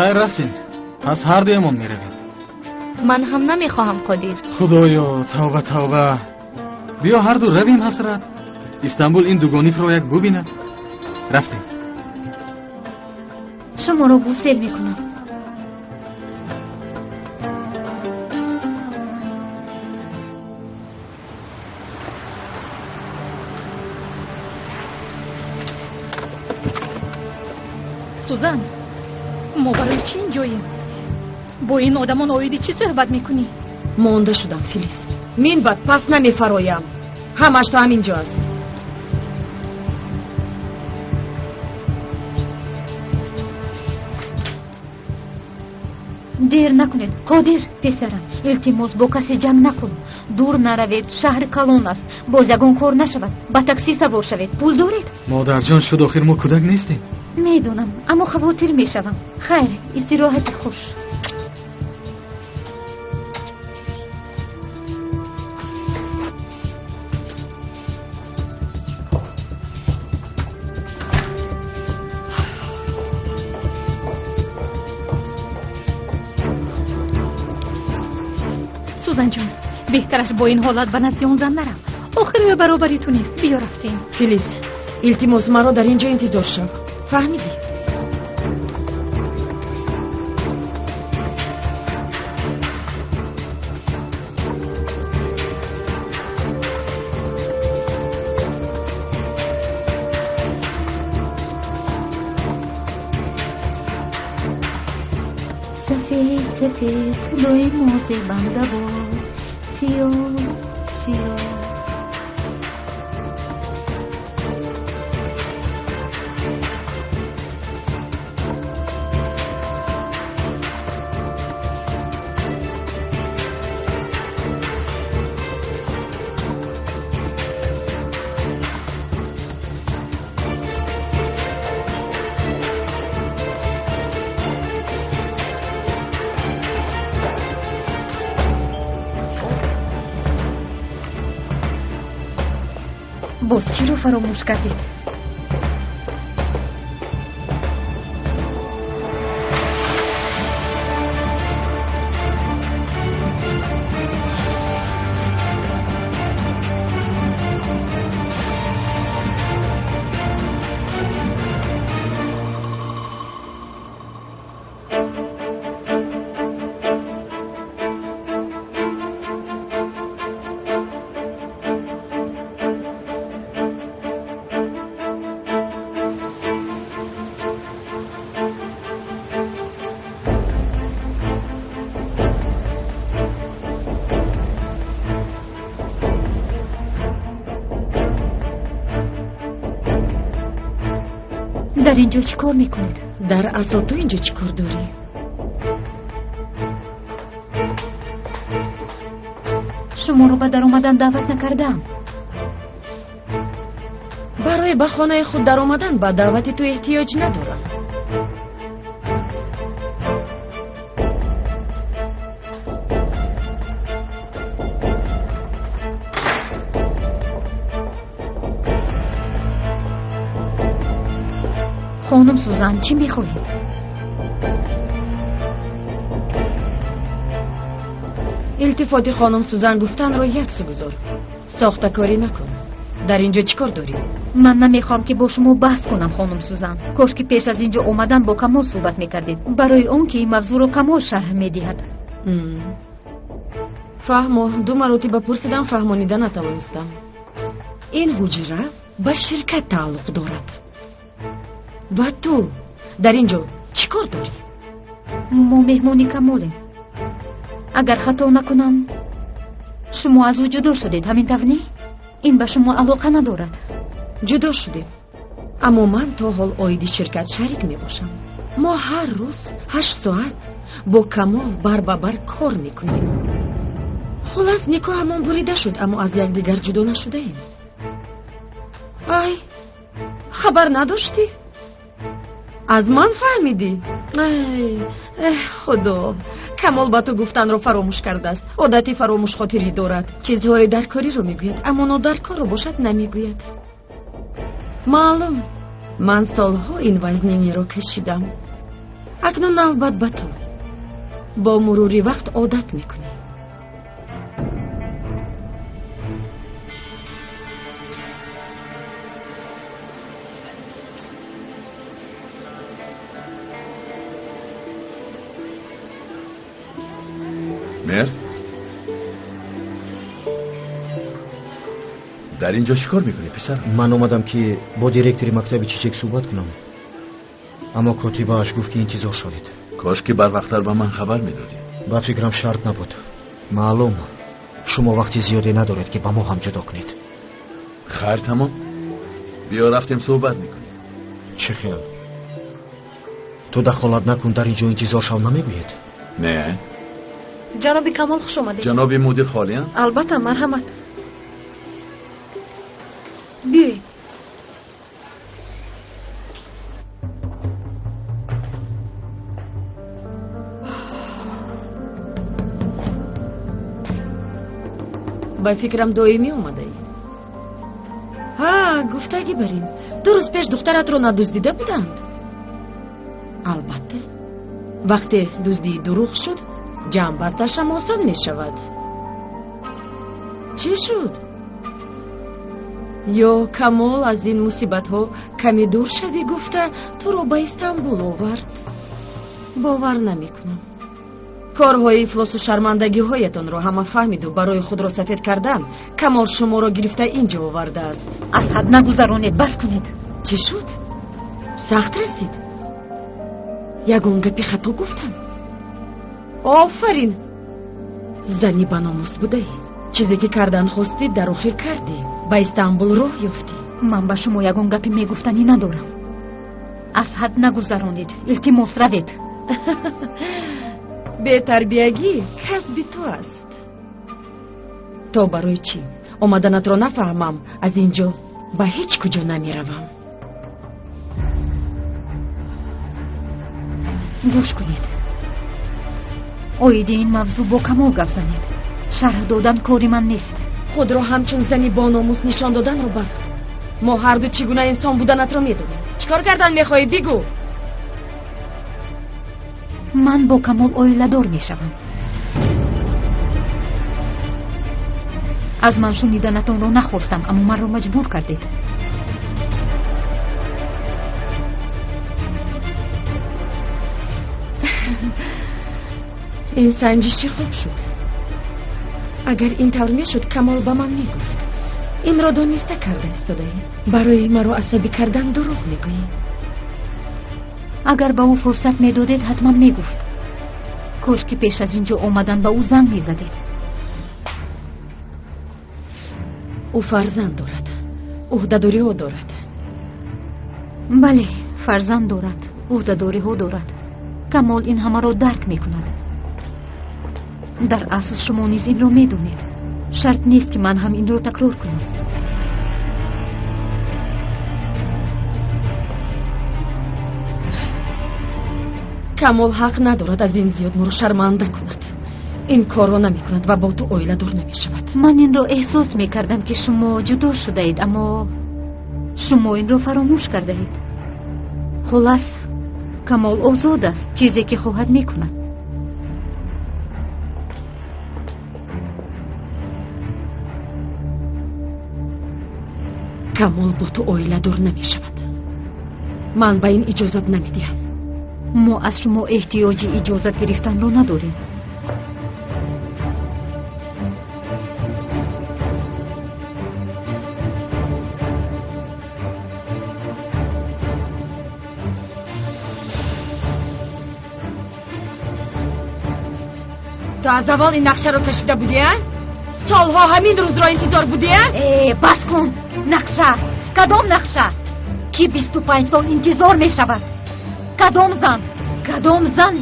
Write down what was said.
خیر رفتیم. پس هر دویمون میرویم. من هم نمیخواهم قادر. خدایا توبه توبه. بیا هر دو رویم حسرت. استانبول این دوگانیف رو یک ببیند. رفتیم. شما رو بوسل میکنم. سوزن، ما برای چی اینجاییم؟ با این آدمان آیدی چی صحبت میکنی؟ مانده شدم فیلیس. من بعد پس نمیفرایم. همش تا همینجا است. دیر نکنید قادر پسرم. التماس با کسی جمع نکن. دور نروید. شهر کلان است. باز یگان کار نشود. با تاکسی سوار شوید. پول دارید؟ مادر جان شد آخر ما کودک نیستیم. میدونم اما خواطر میشوم. خیر استراحت خوش. سوزن جان بهترش با این حالت به نزد اون زن نرم. آخری به برابری تو نیست. بیا رفتیم. فیلیس التماس مرا در اینجا انتظار شو. فهمیدی؟ سفید سفید لوی موزه بنده با سیاه سیاه. باز چی رو فراموش کردید؟ در اینجا چی کار میکنید؟ در اصل تو اینجا چی کار داری؟ شما رو به در اومدن دعوت نکردم. برای به خانه خود در اومدن به دعوت تو احتیاج ندارم. خانم سوزن چی میخواهید؟ التفات خانم سوزن گفتن رو یک سو گذار. ساخته کاری نکن. در اینجا چی کار داری؟ من نمیخوام که با شما بحث کنم خانم سوزن. کاش که پیش از اینجا اومدن با کمال صحبت میکردید. برای اون که این موضوع رو کمال شرح میدهد. فهمو دو مرتبه پرسیدم فهمانیده نتوانستم. این حجره به شرکت تعلق دارد. و تو در اینجا چی کار داری؟ ما مهمونی کمالیم. اگر خطا نکنم شما از او جدا شدید. همین طور این به شما علاقه ندارد. جدا شدیم اما من تا حال آیدی شرکت شریک می باشم. ما هر روز 8 ساعت با کمال بر به بر کار میکنیم. خلاص نکاحمان بریده شد اما از یکدیگر جدا نشده ایم. ای خبر نداشتی؟ از من فهمیدی؟ ای خدا، کمال با تو گفتن رو فراموش کرده است. عادتی فراموش خاطری دارد. چیزهای درکاری رو میگوید اما نادرکار رو باشد نمیگوید. معلوم من سالها این وزنینی رو کشیدم. акнун навбат ба ту. бо мурури вақт одат мекунӣ. مرد در اینجا چیکار میکنی پسر؟ من اومدم که با دیرکتوری مکتب چیچک صحبت کنم، اما کاتباش گفت که انتظار شدید. کاش که بر وقتتر به من خبر میدادی. با فکرم شرط نبود. معلوم شما وقتی زیادی ندارید که با ما هم جدا کنید. خیر تمام، بیا رفتیم صحبت میکنیم. چه خیال؟ تو دخالت نکن، در اینجا انتظار شو نمیگوید؟ نه. جناب کمال خوش آمدید. جناب مدیر خالی هستند؟ البته، مرحمت. بیایید. با فکرم دویمی اومده ای. ها، گفتگی بریم. 2 روز پیش دخترت رو ندزدیده بودند. البته وقتی دزدی دروغ شد جمع بستش هم آسان می شود. چی شد؟ یا کمال از این مصیبت ها کمی دور شدی گفته تو رو به استانبول آورد؟ باور نمی کنم. کارهای افلاس و شرمندگی هایتان رو همه فهمید و برای خود را سفید کردن کمال شما را گرفته اینجا آورده است. از حد نگذرانید، بس کنید. چی شد؟ سخت رسید؟ یگان گپی خطا گفتم. آفرین، زنی با ناموس بوده ای. چیزی که کردن خواستید در آخر کردی. به استانبول راه یافتی. من به شما یگان گپی میگفتنی ندارم. از حد نگذرانید، التماس روید. به تربیگی کسب تو است. تو برای چی؟ آمدنت را نفهمم. از اینجا به هیچ کجا نمی روم. گوش کنید. اوید این موضوع با کمال گپ زنید. شرح دادن کاری من نیست. خود را همچون زنی با ناموس نشان دادن رو بس کن. ما هر دو چگونه انسان بودنت را میدونیم. چیکار کردن میخوای بگو؟ من با کمال اویلادور میشوم. از من شنیدنتان را نخواستم، اما من را مجبور کردید. این سنجشی خوب شد. اگر این طور میشد کمال با من میگفت. این را دانسته کرده استاده برای مرا عصبی کردن دروغ میگویی. اگر به او فرصت میدادید حتما میگفت. کاش که پیش از اینجا آمدن به او زنگ میزدید. او فرزند دارد. عهده‌داری ها دارد. بله، فرزند دارد، عهده‌داری ها دارد. کمال این همه را درک میکند. در اصل شما نیز این را میدونید. شرط نیست که من هم این را تکرار کنم. کمال حق ندارد از این زیاد مرا شرمنده کند. این کار را نمی کند و با تو اویلادور نمی شود. من این را احساس می کردم که شما جدا شده اید، اما شما این را فراموش کرده اید. خلاص کمال آزاد است، چیزی که خواهد می کند. کمال با تو اویلادور نمی شود. من به این اجازت نمی دهم. ما از شما احتیاجی اجازت گرفتن رو نداریم. تو از اول این نقشه رو کشیده بودی؟ سالها همین روز را انتظار بودی؟ بس کن. نقشه؟ کدام نقشه؟ کی 25 سال انتظار می شود؟ کدام زن 25